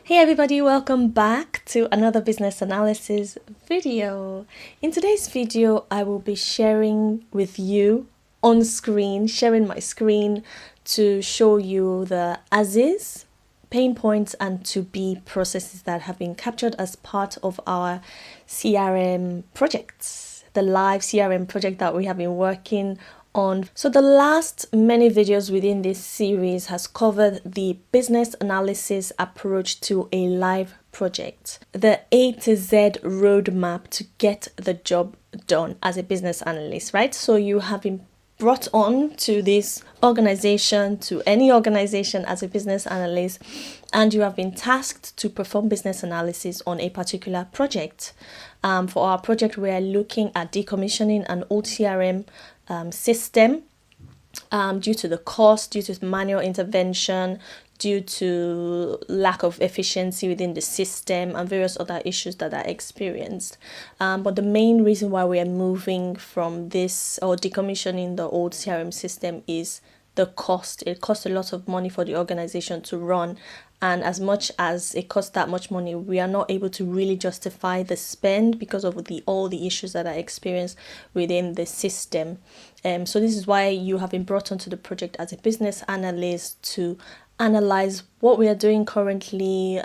Hey everybody, welcome back to another business analysis video. In today's video, I will be sharing with you on screen, sharing my screen to show you the as-is, pain points and to-be processes that have been captured as part of our CRM projects, the live CRM project that we have been working on. So the last many videos within this series has covered the business analysis approach to a live project, the A to Z roadmap to get the job done as a business analyst, right? So you have been brought on to this organization, to any organization as a business analyst, and you have been tasked to perform business analysis on a particular project. For our project, we are looking at decommissioning an old CRM system due to the cost, due to manual intervention, due to lack of efficiency within the system and various other issues that are experienced. But the main reason why we are moving from this or decommissioning the old CRM system is the cost. It costs a lot of money for the organization to run, and as much as it costs that much money, we are not able to really justify the spend because of all the issues that are experienced within the system. So this is why you have been brought onto the project as a business analyst to analyze what we are doing currently,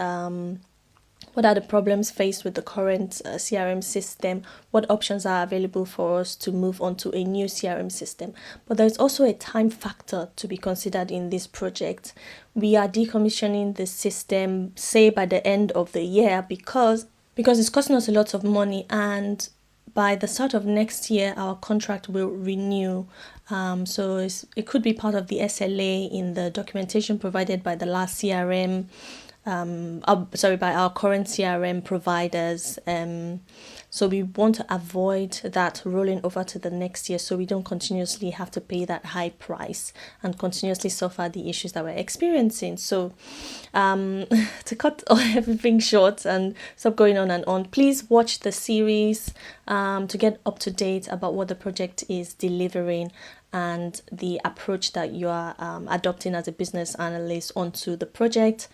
what are the problems faced with the current CRM system, what options are available for us to move on to a new CRM system. But there's also a time factor to be considered in this project. We are decommissioning the system, say by the end of the year, because it's costing us a lot of money, and by the start of next year, our contract will renew. So it could be part of the SLA in the documentation provided by the last CRM, by our current CRM providers. So we want to avoid that rolling over to the next year, so we don't continuously have to pay that high price and continuously suffer the issues that we're experiencing. So to cut everything short and stop going on and on, please watch the series to get up to date about what the project is delivering and the approach that you are adopting as a business analyst onto the project.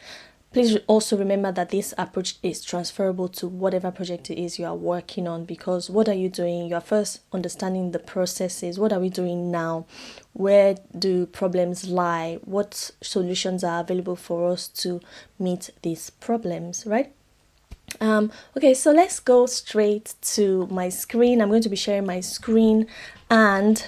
Please also remember that this approach is transferable to whatever project it is you are working on, because what are you doing? You are first understanding the processes. What are we doing now? Where do problems lie? What solutions are available for us to meet these problems, right? Okay, so let's go straight to my screen. I'm going to be sharing my screen and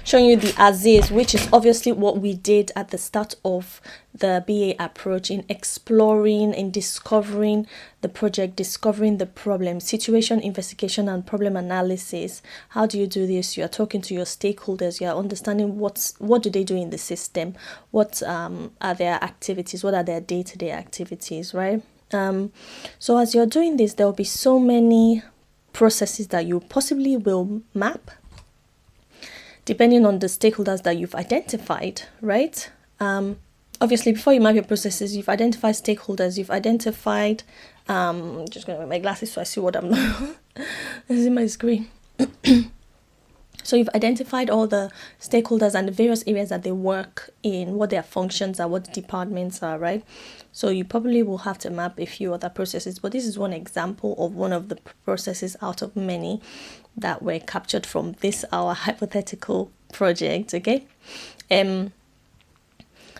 showing you the as-is, which is obviously what we did at the start of the BA approach, in exploring, in discovering the project, discovering the problem, situation investigation and problem analysis. How do you do this? You are talking to your stakeholders, you are understanding what do they do in the system, what are their activities, what are their day-to-day activities, right? So as you're doing this, there will be so many processes that you possibly will map, depending on the stakeholders that you've identified, right? Obviously, before you map your processes, you've identified stakeholders, you've identified, I'm just going to wear my glasses so I see what I'm this is my screen. So you've identified all the stakeholders and the various areas that they work in, what their functions are, what the departments are, right? So you probably will have to map a few other processes, but this is one example of one of the processes out of many that were captured from our hypothetical project, okay?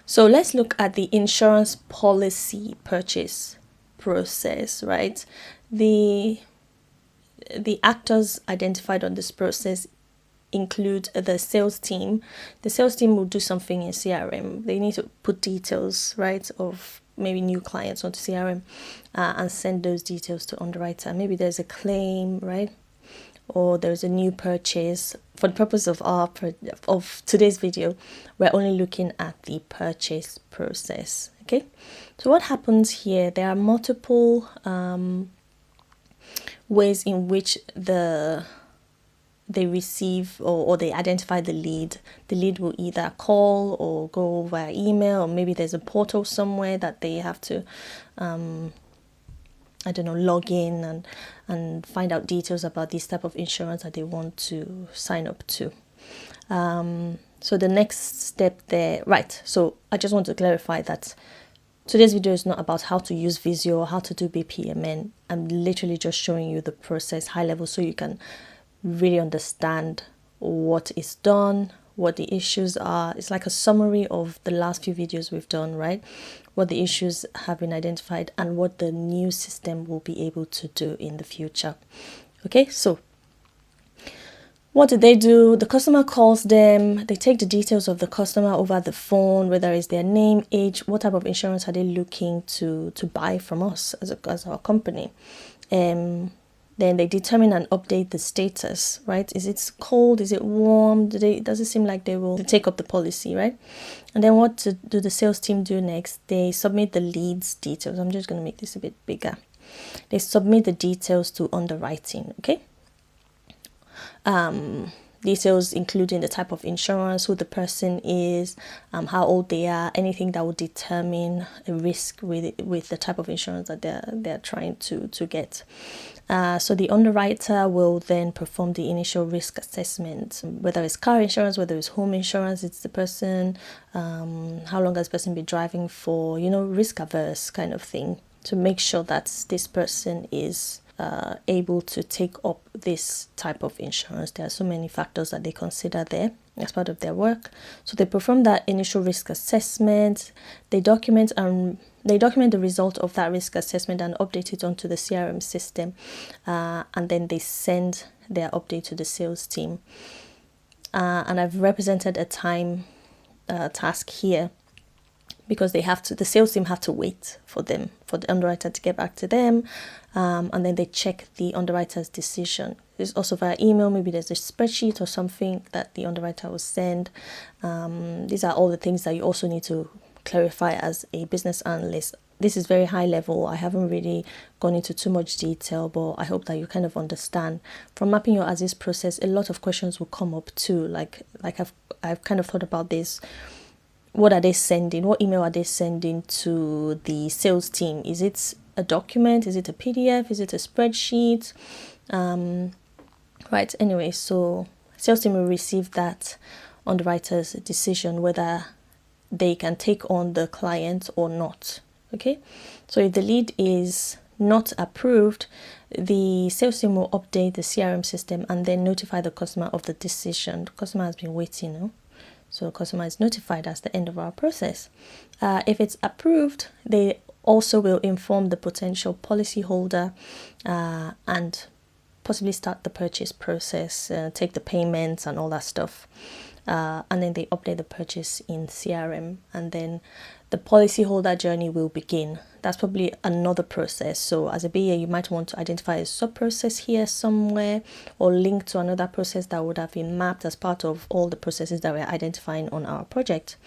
So let's look at the insurance policy purchase process, right? The actors identified on this process include the sales team. The sales team will do something in CRM. They need to put details, right, of maybe new clients onto CRM and send those details to underwriter. Maybe there's a claim, right, or there's a new purchase. For the purpose of of today's video, we're only looking at the purchase process. Okay, so what happens here? There are multiple ways in which they receive or they identify the lead. The lead will either call or go via email, or maybe there's a portal somewhere that they have to log in and find out details about this type of insurance that they want to sign up to. So the next step there, right? So I just want to clarify that today's video is not about how to use Visio or how to do BPMN. I'm literally just showing you the process high level so you can really understand what is done, what the issues are. It's like a summary of the last few videos we've done, right? What the issues have been identified and what the new system will be able to do in the future. Okay, so what did they do? The customer calls them, they take the details of the customer over the phone, whether it's their name, age, what type of insurance are they looking to buy from us as our company. Then they determine and update the status, right? Is it cold? Is it warm? Does it seem like they will take up the policy, right? And then what do the sales team do next? They submit the leads details. I'm just going to make this a bit bigger. They submit the details to underwriting, okay? Details including the type of insurance, who the person is, how old they are, anything that would determine a risk with the type of insurance that they're trying to get. So the underwriter will then perform the initial risk assessment, whether it's car insurance, whether it's home insurance, it's the person, how long has the person been driving for, risk averse kind of thing, to make sure that this person is able to take up this type of insurance. There are so many factors that they consider there as part of their work. So they perform that initial risk assessment, they document the result of that risk assessment and update it onto the CRM system, and then they send their update to the sales team. And I've represented a time task here because the sales team have to wait for the underwriter to get back to them, and then they check the underwriter's decision. There's also via email, maybe there's a spreadsheet or something that the underwriter will send. These are all the things that you also need to clarify as a business analyst. This is very high level. I haven't really gone into too much detail, but I hope that you kind of understand. From mapping your as is process, a lot of questions will come up too. Like I've kind of thought about this. What are they sending? What email are they sending to the sales team? Is it a document? Is it a PDF? Is it a spreadsheet? Right. Anyway, so sales team will receive that underwriter's decision whether they can take on the client or not. Okay. So if the lead is not approved, the sales team will update the CRM system and then notify the customer of the decision. The customer has been waiting, no? So the customer is notified as the end of our process. If it's approved, they also will inform the potential policyholder and possibly start the purchase process, take the payments and all that stuff. And then they update the purchase in CRM, and then the policyholder journey will begin. That's probably another process. So as a BA, you might want to identify a sub-process here somewhere or link to another process that would have been mapped as part of all the processes that we're identifying on our project.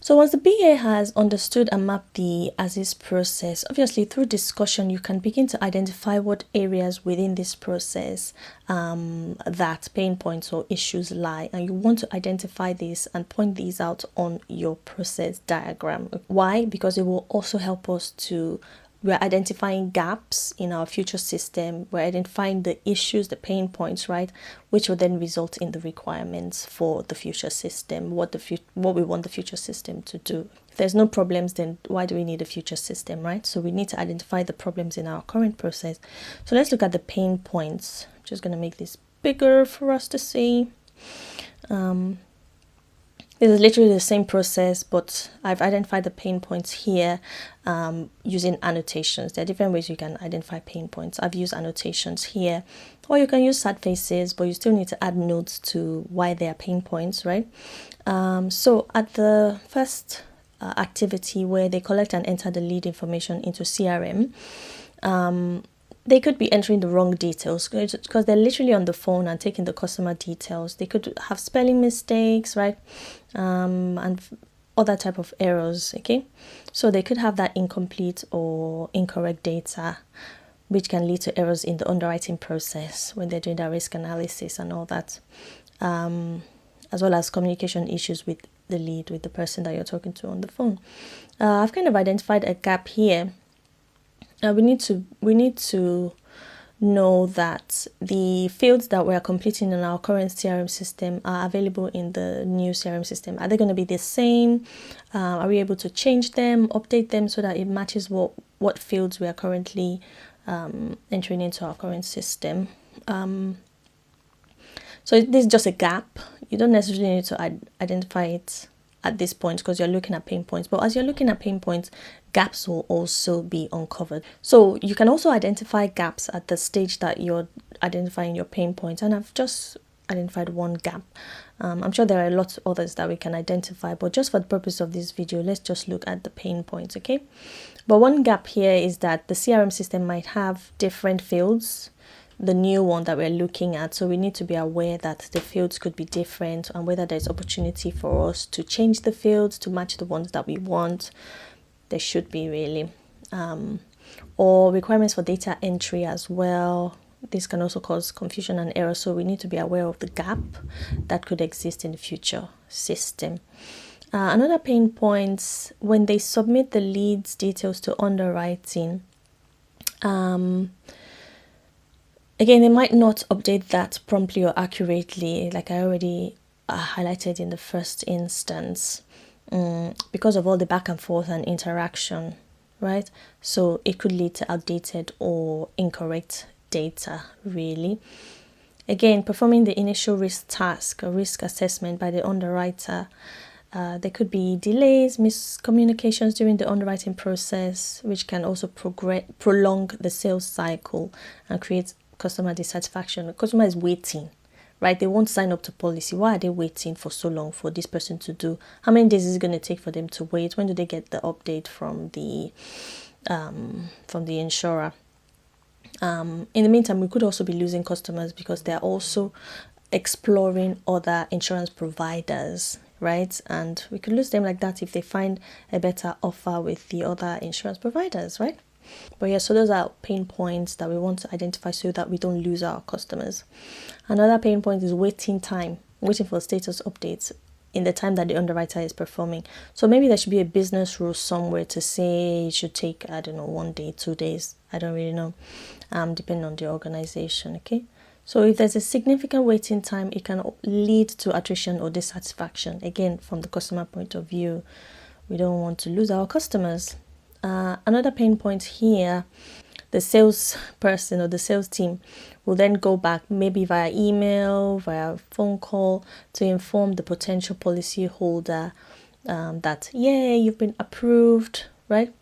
So once the BA has understood and mapped the as-is process, obviously through discussion, you can begin to identify what areas within this process that pain points or issues lie, and you want to identify this and point these out on your process diagram. Why? Because it will also help us we're identifying gaps in our future system. We're identifying the issues, the pain points, right? Which will then result in the requirements for the future system, what we want the future system to do. If there's no problems, then why do we need a future system, right? So we need to identify the problems in our current process. So let's look at the pain points. I'm just going to make this bigger for us to see. This is literally the same process, but I've identified the pain points here using annotations. There are different ways you can identify pain points. I've used annotations here, or you can use sad faces, but you still need to add notes to why they are pain points, right? So at the first activity where they collect and enter the lead information into CRM, they could be entering the wrong details because they're literally on the phone and taking the customer details. They could have spelling mistakes, right? And other type of errors, okay? So they could have that incomplete or incorrect data, which can lead to errors in the underwriting process when they're doing their risk analysis and all that, as well as communication issues with the lead, with the person that you're talking to on the phone. I've kind of identified a gap here. We need to know that the fields that we're completing in our current CRM system are available in the new CRM system. Are they going to be the same? Are we able to change them, update them so that it matches what fields we are currently entering into our current system? So this is just a gap. You don't necessarily need to identify it at this point because you're looking at pain points. But as you're looking at pain points, gaps will also be uncovered. So you can also identify gaps at the stage that you're identifying your pain points. And I've just identified one gap. I'm sure there are lots of others that we can identify, but just for the purpose of this video, let's just look at the pain points, okay? But one gap here is that the CRM system might have different fields, the new one that we're looking at. So we need to be aware that the fields could be different and whether there's opportunity for us to change the fields to match the ones that we want. There should be really. Or requirements for data entry as well. This can also cause confusion and error. So we need to be aware of the gap that could exist in the future system. Another pain point, when they submit the leads details to underwriting, again, they might not update that promptly or accurately, like I already highlighted in the first instance, because of all the back and forth and interaction, right? So it could lead to outdated or incorrect data, really. Again, performing the initial risk task or risk assessment by the underwriter, there could be delays, miscommunications during the underwriting process, which can also prolong the sales cycle and create customer dissatisfaction. The customer is waiting, right? They won't sign up to policy. Why are they waiting for so long for this person to do? How many days is it going to take for them to wait? When do they get the update from the insurer? In the meantime, we could also be losing customers because they're also exploring other insurance providers, right? And we could lose them like that if they find a better offer with the other insurance providers, right? But yeah, so those are pain points that we want to identify so that we don't lose our customers. Another pain point is waiting time, waiting for status updates in the time that the underwriter is performing. So maybe there should be a business rule somewhere to say it should take, I don't know, 1 day, 2 days. I don't really know, depending on the organization, okay? So if there's a significant waiting time, it can lead to attrition or dissatisfaction. Again, from the customer point of view, we don't want to lose our customers. Another pain point here, the salesperson or the sales team will then go back maybe via email, via phone call to inform the potential policy holder that, yeah, you've been approved, right?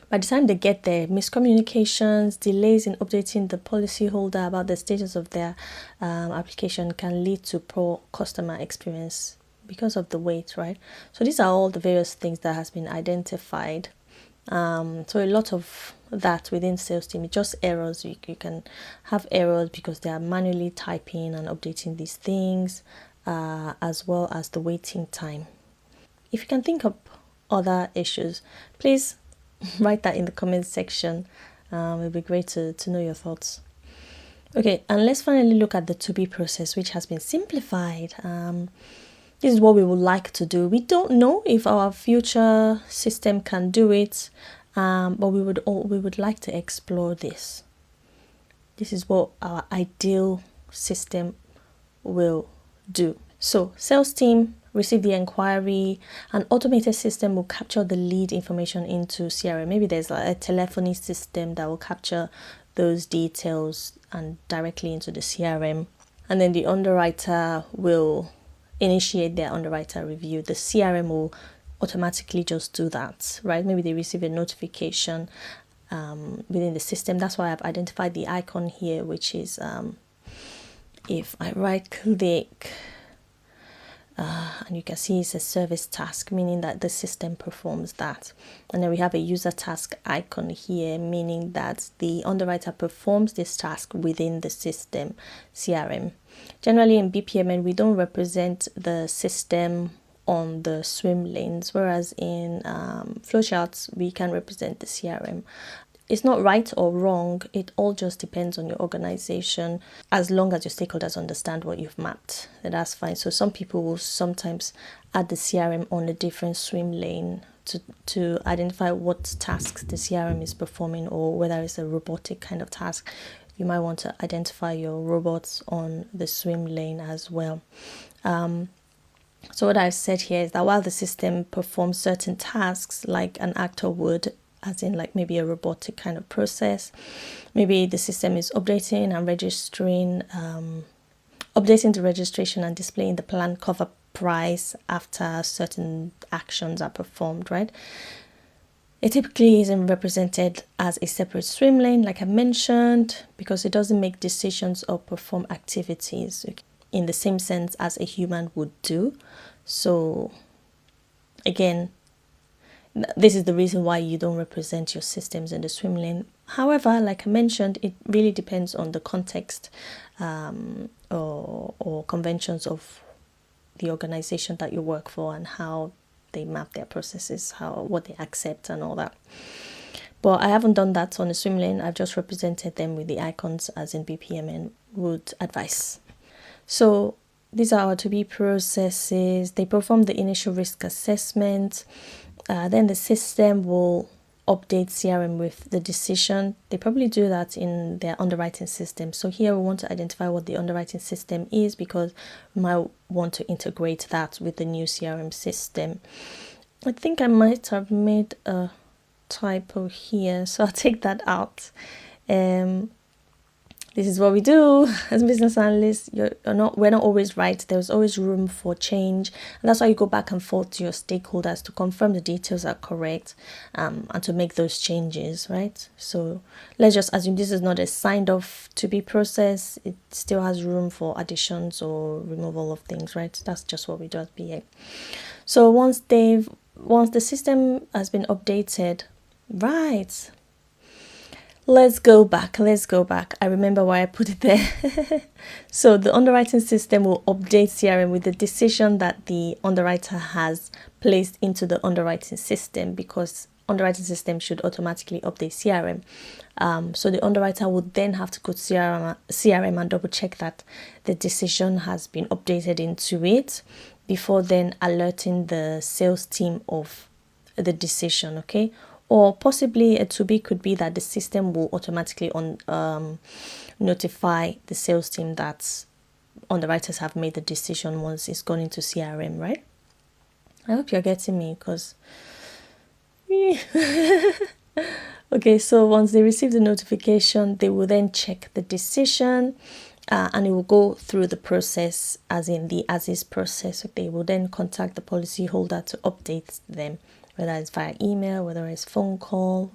By the time they get there, miscommunications, delays in updating the policyholder about the status of their application can lead to poor customer experience because of the wait, right? So these are all the various things that has been identified. So a lot of that within sales team, it's just errors. You can have errors because they are manually typing and updating these things, as well as the waiting time. If you can think of other issues, please write that in the comment section. It'll be great to know your thoughts. Okay, and let's finally look at the to-be process, which has been simplified. This is what we would like to do. We don't know if our future system can do it, but we would like to explore this. This is what our ideal system will do. So, sales team receive the inquiry. An automated system will capture the lead information into CRM. Maybe there's a telephony system that will capture those details and directly into the CRM. And then the underwriter will initiate their underwriter review. The CRM will automatically just do that, right? Maybe they receive a notification within the system. That's why I've identified the icon here, which is if I right click, and you can see it's a service task, meaning that the system performs that. And then we have a user task icon here, meaning that the underwriter performs this task within the system CRM. Generally in BPMN, we don't represent the system on the swim lanes, whereas in flowcharts, we can represent the CRM. It's not right or wrong. It all just depends on your organization. As long as your stakeholders understand what you've mapped, then that's fine. So some people will sometimes add the CRM on a different swim lane to identify what tasks the CRM is performing, or whether it's a robotic kind of task. You might want to identify your robots on the swim lane as well. So what I've said here is that while the system performs certain tasks like an actor would, as in like maybe a robotic kind of process, maybe the system is updating and registering, updating the registration and displaying the planned cover price after certain actions are performed, right? It typically isn't represented as a separate swim lane, like I mentioned, because it doesn't make decisions or perform activities in the same sense as a human would do. So again, this is the reason why you don't represent your systems in the swim lane. However, like I mentioned, it really depends on the context or conventions of the organization that you work for and how they map their processes, what they accept and all that. But I haven't done that on the swim lane. I've just represented them with the icons as in BPMN would advise. So these are our to-be processes. They perform the initial risk assessment. Then the system will update CRM with the decision. They probably do that in their underwriting system. So here we want to identify what the underwriting system is, because we might want to integrate that with the new CRM system. I think I might have made a typo here, so I'll take that out. This is what we do as business analysts. We're not always right. There's always room for change. And that's why you go back and forth to your stakeholders to confirm the details are correct, and to make those changes, right? So let's just assume this is not a signed off to be process. It still has room for additions or removal of things, right? That's just what we do as BA. So once the system has been updated, right? Let's go back. I remember why I put it there. So the underwriting system will update CRM with the decision that the underwriter has placed into the underwriting system, because underwriting system should automatically update CRM. So the underwriter would then have to go to CRM and double check that the decision has been updated into it before then alerting the sales team of the decision, okay? Or possibly a to-be could be that the system will automatically notify the sales team that underwriters have made the decision once it's gone into CRM, right? I hope you're getting me, because okay, so once they receive the notification, they will then check the decision, and it will go through the process as in the as-is process. They will then contact the policyholder to update them, whether it's via email, whether it's phone call.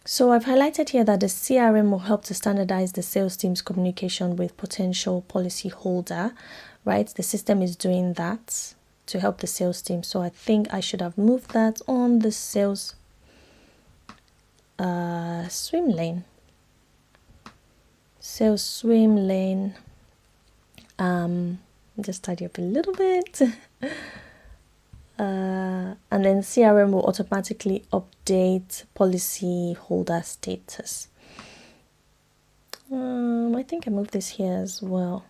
So I've highlighted here that the CRM will help to standardize the sales team's communication with potential policyholder, right? The system is doing that to help the sales team. So I think I should have moved that on the sales swim lane. Sales swim lane. Just tidy up a little bit. And then CRM will automatically update policy holder status. I think I moved this here as well.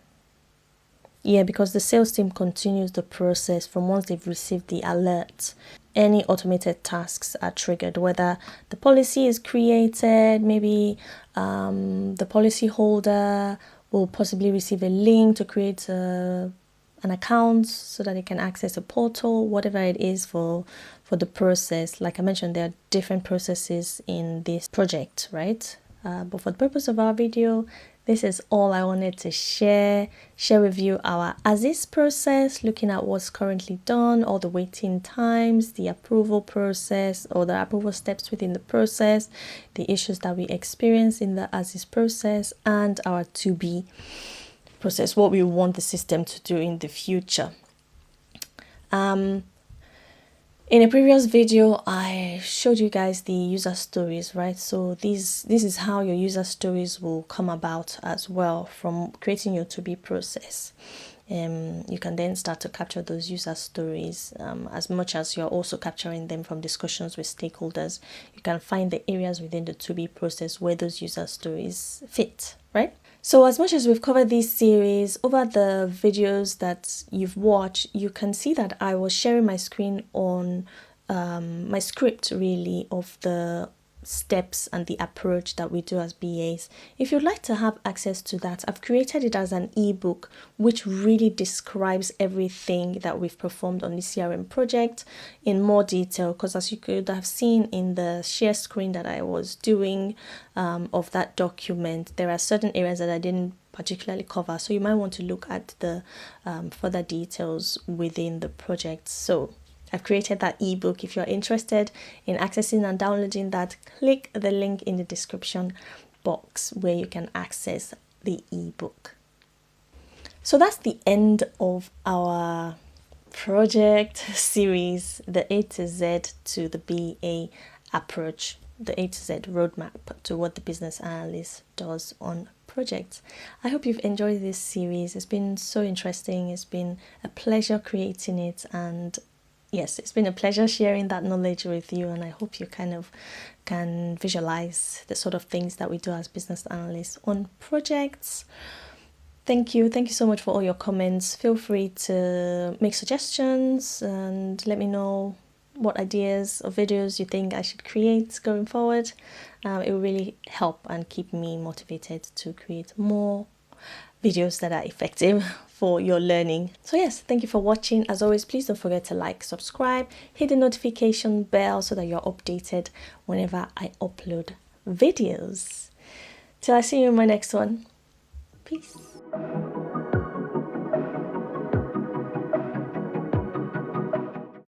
Yeah, because the sales team continues the process from once they've received the alert. Any automated tasks are triggered, whether the policy is created, maybe the policy holder will possibly receive a link to create an account so that they can access a portal, whatever it is for the process. Like I mentioned, there are different processes in this project, right? But for the purpose of our video, this is all I wanted to share with you our as-is process, looking at what's currently done, all the waiting times, the approval process or the approval steps within the process, the issues that we experience in the as-is process, and our to-be process, what we want the system to do in the future. In a previous video, I showed you guys the user stories, right? So this is how your user stories will come about as well from creating your to-be process. You can then start to capture those user stories as much as you're also capturing them from discussions with stakeholders. You can find the areas within the to-be process where those user stories fit, right? So as much as we've covered this series, over the videos that you've watched, you can see that I was sharing my screen on my script really of the steps and the approach that we do as BAs. If you'd like to have access to that, I've created it as an ebook which really describes everything that we've performed on the CRM project in more detail, because as you could have seen in the share screen that I was doing of that document, there are certain areas that I didn't particularly cover, so you might want to look at the further details within the project. So I've created that ebook. If you're interested in accessing and downloading that, click the link in the description box where you can access the ebook. So that's the end of our project series, the A to Z to the BA approach, the A to Z roadmap to what the business analyst does on projects. I hope you've enjoyed this series. It's been so interesting. It's been a pleasure creating it, and yes, it's been a pleasure sharing that knowledge with you, and I hope you kind of can visualize the sort of things that we do as business analysts on projects. Thank you so much for all your comments. Feel free to make suggestions and let me know what ideas or videos you think I should create going forward. It will really help and keep me motivated to create more videos that are effective for your learning. So yes, thank you for watching. As always, please don't forget to like, subscribe, hit the notification bell so that you're updated whenever I upload videos. Till I see you in my next one. Peace.